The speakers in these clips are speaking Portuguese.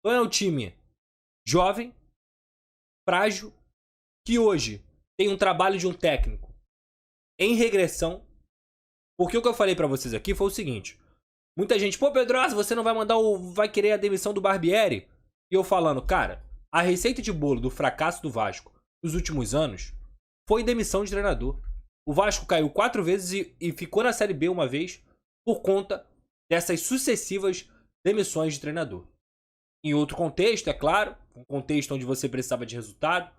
Então é um time jovem, frágil, que hoje tem um trabalho de um técnico em regressão. Porque o que eu falei pra vocês aqui foi o seguinte. Muita gente, pô, Pedrosa, você não vai vai querer a demissão do Barbieri? E eu falando, cara, a receita de bolo do fracasso do Vasco nos últimos anos foi demissão de treinador. O Vasco caiu 4 vezes e ficou na Série B uma vez por conta dessas sucessivas demissões de treinador. Em outro contexto, é claro, um contexto onde você precisava de resultado,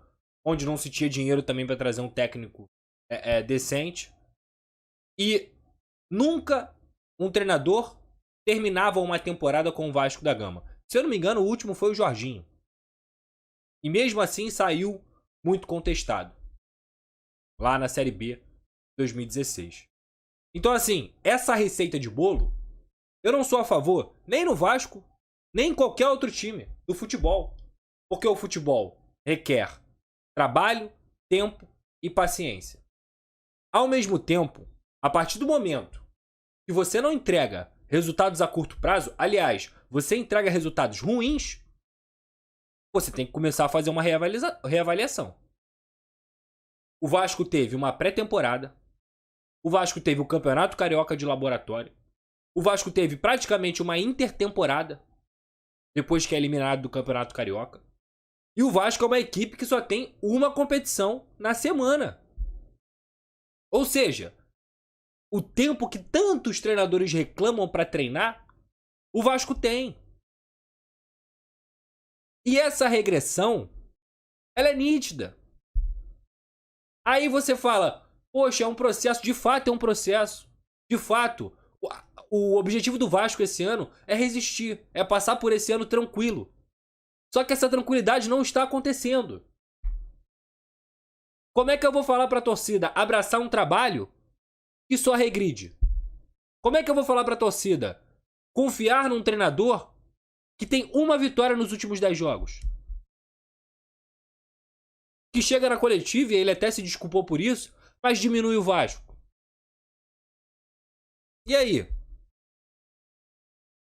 onde não se tinha dinheiro também para trazer um técnico decente. E nunca um treinador terminava uma temporada com o Vasco da Gama. Se eu não me engano, o último foi o Jorginho. E mesmo assim saiu muito contestado. Lá na Série B 2016. Então assim, essa receita de bolo, eu não sou a favor nem no Vasco, nem em qualquer outro time do futebol. Porque o futebol requer trabalho, tempo e paciência. Ao mesmo tempo, a partir do momento que você não entrega resultados a curto prazo, aliás, você entrega resultados ruins, você tem que começar a fazer uma reavaliação. O Vasco teve uma pré-temporada, o Vasco teve o Campeonato Carioca de Laboratório, o Vasco teve praticamente uma intertemporada, depois que é eliminado do Campeonato Carioca, e o Vasco é uma equipe que só tem uma competição na semana. Ou seja, o tempo que tantos treinadores reclamam para treinar, o Vasco tem. E essa regressão, ela é nítida. Aí você fala, poxa, é um processo. De fato é um processo. De fato, o objetivo do Vasco esse ano é resistir, é passar por esse ano tranquilo. Só que essa tranquilidade não está acontecendo. Como é que eu vou falar para a torcida abraçar um trabalho que só regride? Como é que eu vou falar para a torcida confiar num treinador que tem uma vitória nos últimos 10 jogos? Que chega na coletiva, e ele até se desculpou por isso, mas diminui o Vasco. E aí?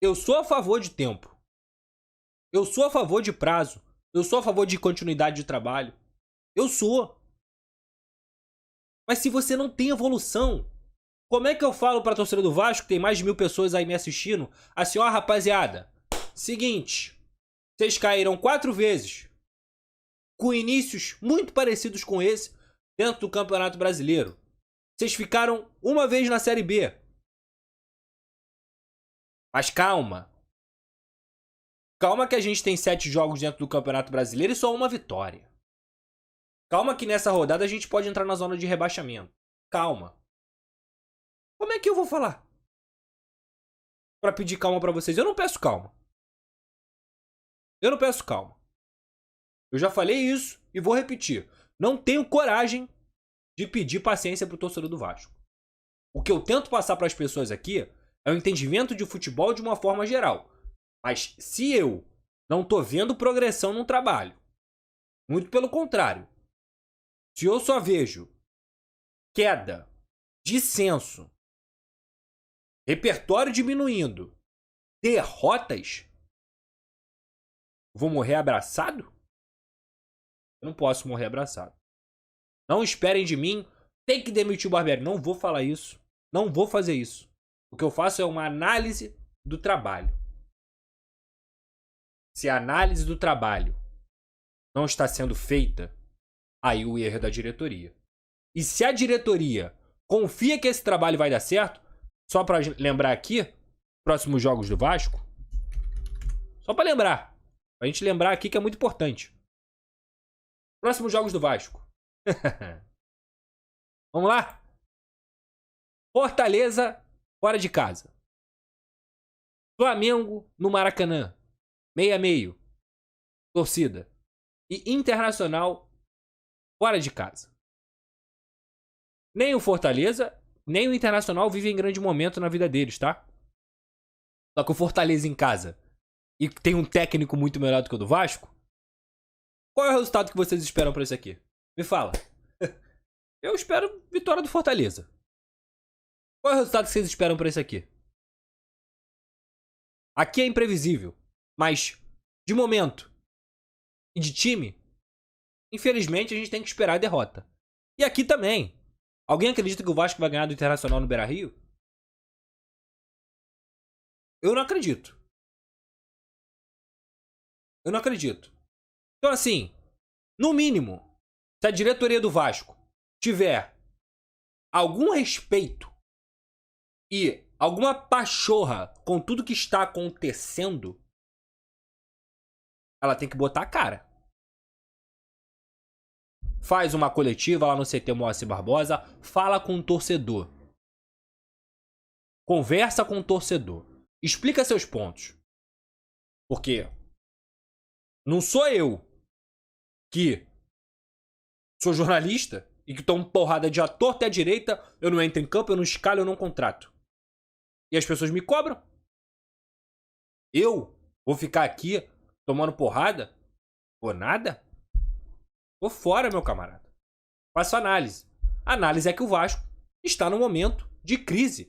Eu sou a favor de tempo. Eu sou a favor de prazo. Eu sou a favor de continuidade de trabalho. Eu sou. Mas se você não tem evolução, como é que eu falo pra torcida do Vasco, que tem mais de 1000 pessoas aí me assistindo, assim, ó, rapaziada, seguinte, vocês caíram 4 vezes, com inícios muito parecidos com esse, dentro do Campeonato Brasileiro. Vocês ficaram uma vez na Série B. Mas calma. Calma que a gente tem 7 jogos dentro do Campeonato Brasileiro e só uma vitória. Calma que nessa rodada a gente pode entrar na zona de rebaixamento. Calma. Como é que eu vou falar? Pra pedir calma pra vocês. Eu não peço calma. Eu não peço calma. Eu já falei isso e vou repetir. Não tenho coragem de pedir paciência pro torcedor do Vasco. O que eu tento passar pras pessoas aqui é o entendimento de futebol de uma forma geral. Mas se eu não tô vendo progressão no trabalho, muito pelo contrário, se eu só vejo queda, descenso, repertório diminuindo, derrotas, vou morrer abraçado? Eu não posso morrer abraçado. Não esperem de mim, tem que demitir o Barbieri. Não vou falar isso. Não vou fazer isso. O que eu faço é uma análise do trabalho. Se a análise do trabalho não está sendo feita, aí o erro é da diretoria. E se a diretoria confia que esse trabalho vai dar certo, só para lembrar aqui, próximos jogos do Vasco, só para lembrar, pra gente lembrar aqui que é muito importante. Próximos jogos do Vasco. Vamos lá? Fortaleza, fora de casa. Flamengo, no Maracanã. 6-6. Torcida. E Internacional, fora de casa. Nem o Fortaleza, nem o Internacional vivem em grande momento na vida deles, tá? Só que o Fortaleza em casa e tem um técnico muito melhor do que o do Vasco. Qual é o resultado que vocês esperam pra isso aqui? Me fala. Eu espero vitória do Fortaleza. Qual é o resultado que vocês esperam pra isso aqui? Aqui é imprevisível, mas de momento e de time, infelizmente a gente tem que esperar a derrota. E aqui também. Alguém acredita que o Vasco vai ganhar do Internacional no Beira-Rio? Eu não acredito. Eu não acredito. Então assim, no mínimo, se a diretoria do Vasco tiver algum respeito e alguma pachorra com tudo que está acontecendo, ela tem que botar a cara. Faz uma coletiva lá no CT Moacir Barbosa, fala com o torcedor. Conversa com o torcedor. Explica seus pontos. Porque não sou eu que sou jornalista e que tomo porrada de à torta e à direita, eu não entro em campo, eu não escalo, eu não contrato. E as pessoas me cobram. Eu vou ficar aqui tomando porrada? Por nada? Tô fora, meu camarada. Faço análise. A análise é que o Vasco está num momento de crise.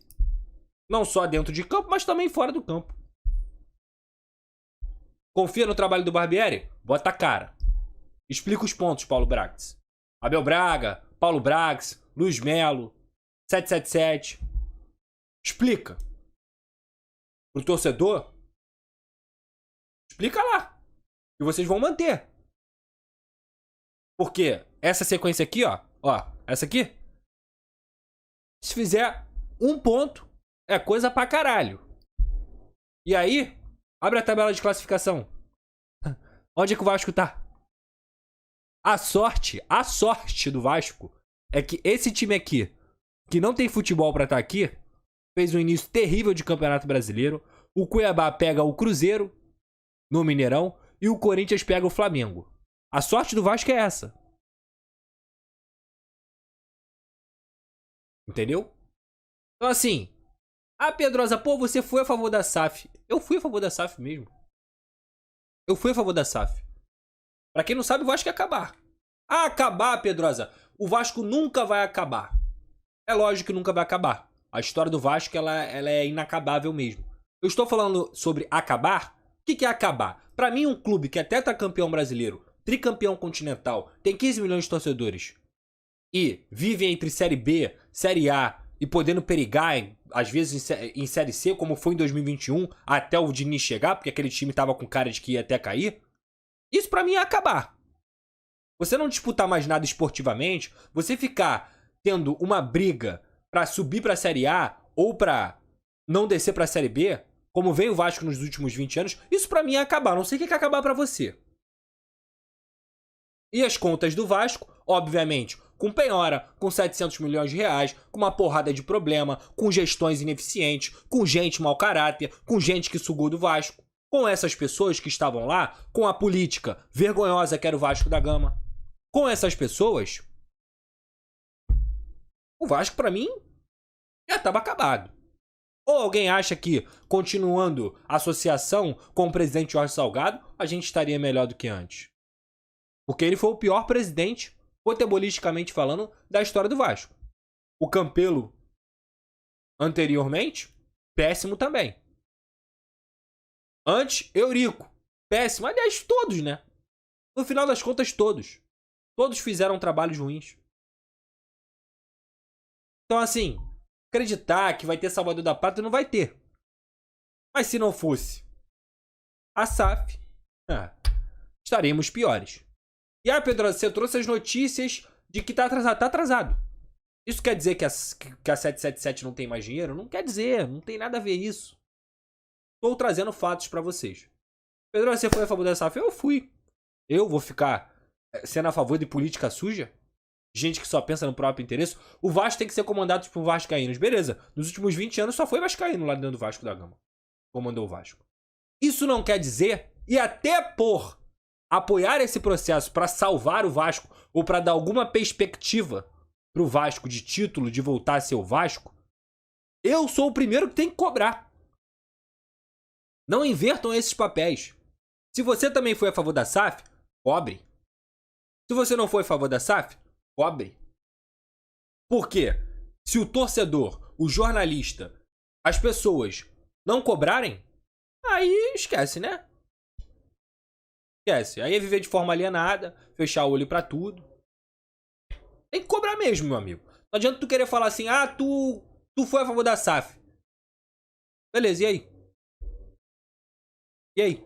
Não só dentro de campo, mas também fora do campo. Confia no trabalho do Barbieri? Bota a cara. Explica os pontos, Paulo Brax. Abel Braga, Paulo Brax, Luiz Melo, 777. Explica. Pro torcedor, explica lá. E vocês vão manter. Porque essa sequência aqui, ó, essa aqui, se fizer um ponto, é coisa pra caralho. E aí, abre a tabela de classificação. Onde é que o Vasco tá? A sorte do Vasco é que esse time aqui, que não tem futebol pra estar aqui, fez um início terrível de Campeonato Brasileiro. O Cuiabá pega o Cruzeiro no Mineirão e o Corinthians pega o Flamengo. A sorte do Vasco é essa. Entendeu? Então assim, Pedrosa, pô, você foi a favor da SAF. Eu fui a favor da SAF mesmo. Eu fui a favor da SAF. Pra quem não sabe, o Vasco ia acabar. Acabar, Pedrosa. O Vasco nunca vai acabar. É lógico que nunca vai acabar. A história do Vasco, ela é inacabável mesmo. Eu estou falando sobre acabar. O que é acabar? Pra mim, um clube que é tetracampeão brasileiro, tricampeão continental, tem 15 milhões de torcedores e vive entre Série B, Série A e podendo perigar, às vezes, em Série C, como foi em 2021, até o Diniz chegar, porque aquele time tava com cara de que ia até cair. Isso pra mim é acabar. Você não disputar mais nada esportivamente, você ficar tendo uma briga pra subir pra Série A ou pra não descer pra Série B, como veio o Vasco nos últimos 20 anos, isso pra mim é acabar. Não sei o que é acabar pra você. E as contas do Vasco, obviamente, com penhora, com 700 milhões de reais, com uma porrada de problema, com gestões ineficientes, com gente mau caráter, com gente que sugou do Vasco. Com essas pessoas que estavam lá, com a política vergonhosa que era o Vasco da Gama. Com essas pessoas, o Vasco, pra mim, já estava acabado. Ou alguém acha que, continuando a associação com o presidente Jorge Salgado, a gente estaria melhor do que antes? Porque ele foi o pior presidente, futebolisticamente falando, da história do Vasco. O Campelo, anteriormente, péssimo também. Antes, Eurico, péssimo. Aliás, todos, né? No final das contas, todos. Todos fizeram trabalhos ruins. Então, assim, acreditar que vai ter Salvador da Pátria não vai ter. Mas se não fosse a SAF, estaremos piores. E Pedro, você trouxe as notícias de que tá atrasado. Tá atrasado. Isso quer dizer que a 777 não tem mais dinheiro? Não quer dizer, não tem nada a ver isso. Estou trazendo fatos pra vocês. Pedro, você foi a favor da SAF? Eu fui. Eu vou ficar sendo a favor de política suja? Gente que só pensa no próprio interesse. O Vasco tem que ser comandado por vascaínos. Beleza. Nos últimos 20 anos só foi vascaíno lá dentro do Vasco da Gama. Comandou o Vasco. Isso não quer dizer, e até por apoiar esse processo para salvar o Vasco ou para dar alguma perspectiva pro Vasco de título, de voltar a ser o Vasco, eu sou o primeiro que tem que cobrar. Não invertam esses papéis. Se você também foi a favor da SAF, cobre. Se você não foi a favor da SAF, cobre. Por quê? Se o torcedor, o jornalista, as pessoas não cobrarem, aí esquece, né? Esquece. Aí é viver de forma alienada, fechar o olho pra tudo. Tem que cobrar mesmo, meu amigo. Não adianta tu querer falar assim, ah, tu foi a favor da SAF. Beleza, e aí? E aí?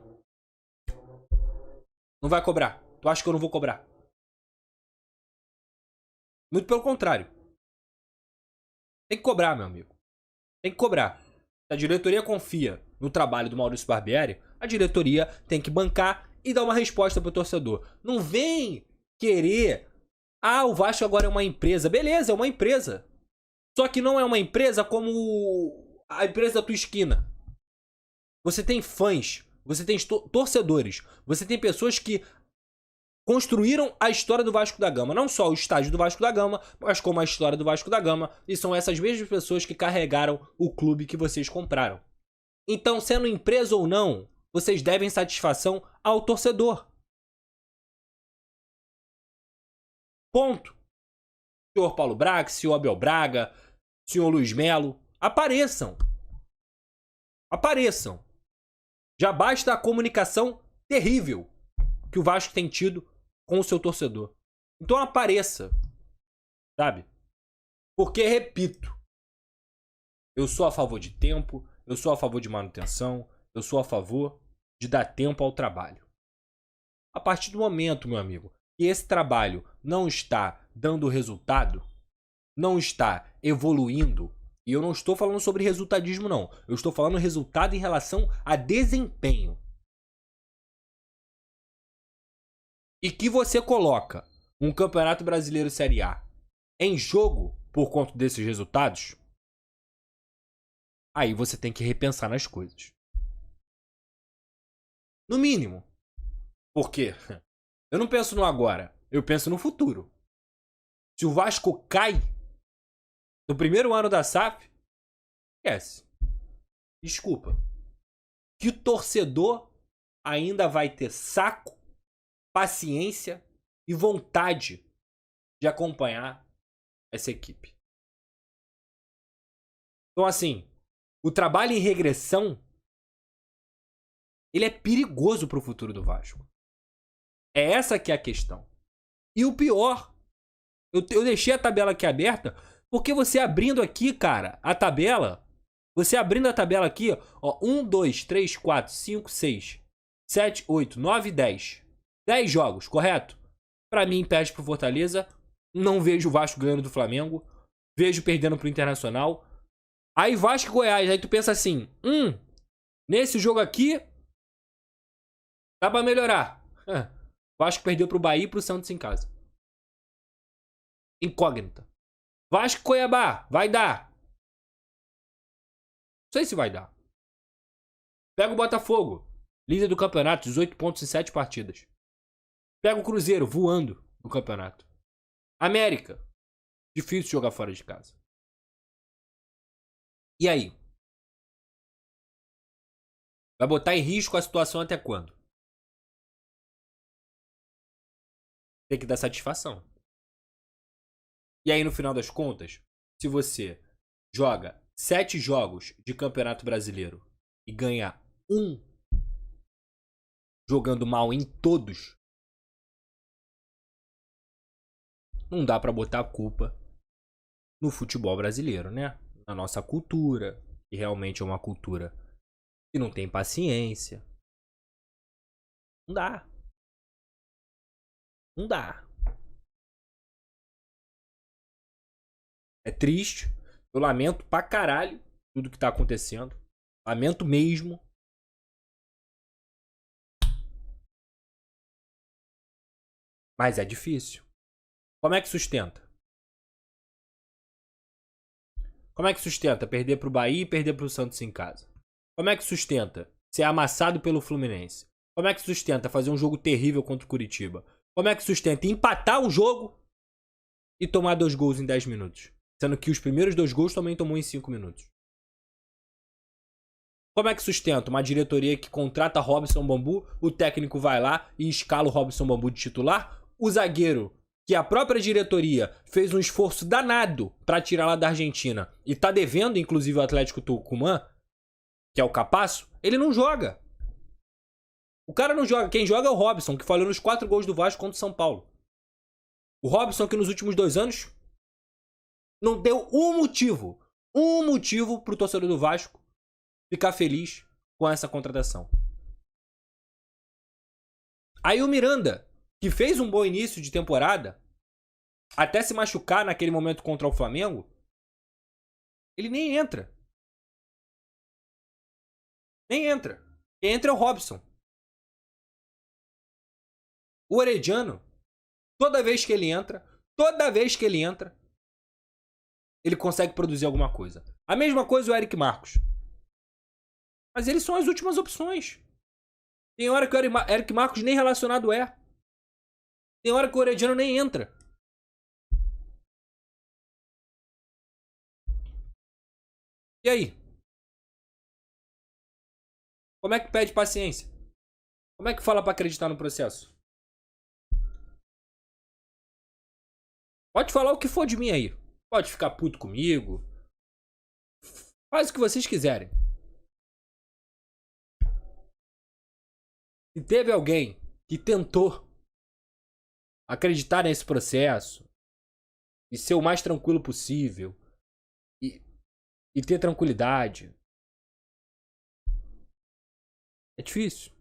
Não vai cobrar? Tu acha que eu não vou cobrar? Muito pelo contrário. Tem que cobrar, meu amigo. Tem que cobrar. Se a diretoria confia no trabalho do Maurício Barbieri, a diretoria tem que bancar e dar uma resposta pro torcedor. Não vem querer... Ah, o Vasco agora é uma empresa. Beleza, é uma empresa. Só que não é uma empresa como a empresa da tua esquina. Você tem fãs, você tem torcedores, você tem pessoas que construíram a história do Vasco da Gama. Não só o estádio do Vasco da Gama, mas como a história do Vasco da Gama. E são essas mesmas pessoas que carregaram o clube que vocês compraram. Então, sendo empresa ou não, vocês devem satisfação ao torcedor. Ponto. Senhor Paulo Braga, senhor Abel Braga, senhor Luiz Melo, apareçam. Apareçam. Já basta a comunicação terrível que o Vasco tem tido com o seu torcedor. Então apareça. Sabe? Porque, repito, eu sou a favor de tempo, eu sou a favor de manutenção, eu sou a favor de dar tempo ao trabalho. A partir do momento, meu amigo, que esse trabalho não está dando resultado, não está evoluindo, e eu não estou falando sobre resultadismo, não. Eu estou falando resultado em relação a desempenho. E que você coloca um Campeonato Brasileiro Série A em jogo por conta desses resultados, aí você tem que repensar nas coisas. No mínimo. Porque eu não penso no agora, eu penso no futuro. Se o Vasco cai no primeiro ano da SAF, esquece. Desculpa. Que torcedor ainda vai ter saco, paciência e vontade de acompanhar essa equipe? Então, assim, o trabalho em regressão, ele é perigoso pro futuro do Vasco. É essa que é a questão. E o pior, eu deixei a tabela aqui aberta, porque você abrindo aqui, cara, a tabela, você abrindo a tabela aqui, ó, 1, 2, 3, 4, 5, 6, 7, 8, 9, 10. 10 jogos, correto? Pra mim, perde pro Fortaleza. Não vejo o Vasco ganhando do Flamengo. Vejo perdendo pro Internacional. Aí Vasco e Goiás, aí tu pensa assim, nesse jogo aqui, dá pra melhorar. Vasco perdeu pro Bahia e pro Santos em casa. Incógnita. Vasco e Cuiabá, vai dar. Não sei se vai dar. Pega o Botafogo, líder do campeonato, 18 pontos em 7 partidas. Pega o Cruzeiro, voando no campeonato. América, difícil jogar fora de casa. E aí? Vai botar em risco a situação até quando? Tem que dar satisfação. E aí, no final das contas, se você joga 7 jogos de Campeonato Brasileiro e ganha 1 jogando mal em todos, não dá pra botar a culpa no futebol brasileiro, né? Na nossa cultura, que realmente é uma cultura que não tem paciência. Não dá. Não dá. É triste. Eu lamento pra caralho tudo que tá acontecendo. Lamento mesmo. Mas é difícil. Como é que sustenta? Como é que sustenta perder pro Bahia e perder pro Santos em casa? Como é que sustenta ser amassado pelo Fluminense? Como é que sustenta fazer um jogo terrível contra o Curitiba? Como é que sustenta empatar um jogo e tomar 2 gols em 10 minutos? Sendo que os primeiros 2 gols também tomou em 5 minutos. Como é que sustenta uma diretoria que contrata Robson Bambu, o técnico vai lá e escala o Robson Bambu de titular? O zagueiro, que a própria diretoria fez um esforço danado pra tirar lá da Argentina e tá devendo, inclusive, o Atlético Tucumã, que é o Capasso, ele não joga. O cara não joga. Quem joga é o Robson, que falhou nos 4 gols do Vasco contra o São Paulo. O Robson, que nos últimos 2 anos não deu um motivo pro torcedor do Vasco ficar feliz com essa contratação. Aí o Miranda, que fez um bom início de temporada, até se machucar naquele momento contra o Flamengo, ele nem entra. Nem entra. Quem entra é o Robson. O Orediano, toda vez que ele entra, ele consegue produzir alguma coisa. A mesma coisa o Eric Marcos. Mas eles são as últimas opções. Tem hora que o Eric Marcos nem relacionado é. Tem hora que o Orediano nem entra. E aí? Como é que pede paciência? Como é que fala pra acreditar no processo? Pode falar o que for de mim aí. Pode ficar puto comigo. Faz o que vocês quiserem. Se teve alguém que tentou acreditar nesse processo e ser o mais tranquilo possível e ter tranquilidade, é difícil.